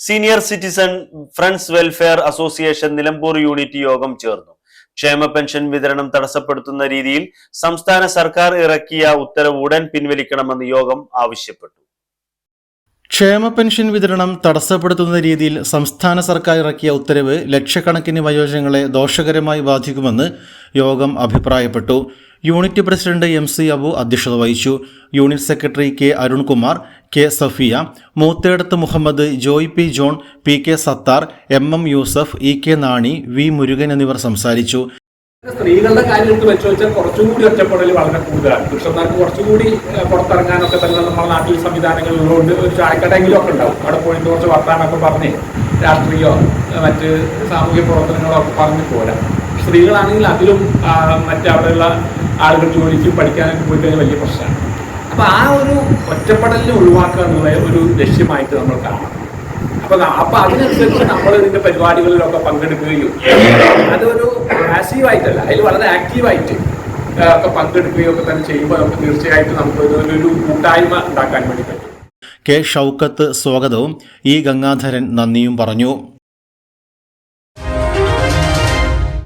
Senior citizen friends welfare association Nilambur unit യോഗം ചേർന്നു. ക്ഷേമ പെൻഷൻ വിതരണം തടസ്സപ്പെടുത്തുന്ന രീതിയിൽ സംസ്ഥാന സർക്കാർ ഇറക്കിയ ഉത്തരവ് ഉടൻ പിൻവലിക്കണമെന്ന് യോഗം ആവശ്യപ്പെട്ടു. ക്ഷേമ പെൻഷൻ വിതരണം തടസ്സപ്പെടുത്തുന്ന രീതിയിൽ സംസ്ഥാന സർക്കാർ ഇറക്കിയ ഉത്തരവ് ലക്ഷക്കണക്കിന് വയോജനങ്ങളെ ദോഷകരമായി ബാധിക്കുമെന്ന് യോഗം അഭിപ്രായപ്പെട്ടു. യൂണിറ്റ് പ്രസിഡന്റ് MC അബു അധ്യക്ഷത വഹിച്ചു. Unit secretary K Arunkumar, K Safiya, Moothedath Muhammad, Joy P John, PK Sathar, MM Yusuf, EK Nani, V Murugan എന്നിവർ സംസാരിച്ചു. സ്ത്രീകളുടെ കാര്യത്തിൽ വെച്ച് വെച്ചാൽ കുറച്ചുകൂടി ഒറ്റപ്പെടൽ വളരെ കൂടുതലാണ്. പുരുഷന്മാർക്ക് കുറച്ചുകൂടി പുറത്തിറങ്ങാനൊക്കെ തന്നെ നമ്മുടെ നാട്ടിൽ സംവിധാനങ്ങളുള്ളതുകൊണ്ട് ഒരു ചായക്കടയെങ്കിലും ഒക്കെ ഉണ്ടാവും. അവിടെ പോയിട്ട് കുറച്ച് വർത്താനമൊക്കെ പറഞ്ഞ് രാഷ്ട്രീയമോ മറ്റ് സാമൂഹ്യ പ്രവർത്തനങ്ങളോ ഒക്കെ പറഞ്ഞു പോരാ. സ്ത്രീകളാണെങ്കിൽ അതിലും മറ്റവിടെയുള്ള ആളുകൾ ജോലിക്ക് പഠിക്കാനൊക്കെ പോയി കഴിഞ്ഞാൽ വലിയ പ്രശ്നമാണ്. അപ്പോൾ ആ ഒരു ഒറ്റപ്പെടലിനെ ഒഴിവാക്കുക എന്നുള്ള ഒരു ലക്ഷ്യമായിട്ട് നമ്മൾ കാണണം. അപ്പോൾ അതിനനുസരിച്ച് നമ്മൾ ഇതിൻ്റെ പരിപാടികളിലൊക്കെ പങ്കെടുക്കുകയും അതൊരു പാസീവായിട്ടല്ല, അതിൽ വളരെ ആക്റ്റീവായിട്ട് ഒക്കെ പങ്കെടുക്കുകയും ഒക്കെ തന്നെ ചെയ്യുമ്പോൾ നമുക്ക് തീർച്ചയായിട്ടും നമുക്ക് ഒരു കൂട്ടായ്മ ഉണ്ടാക്കാൻ വേണ്ടി പറ്റും. K ഷൗക്കത്ത് സ്വാഗതവും E ഗംഗാധരൻ നന്ദിയും പറഞ്ഞു.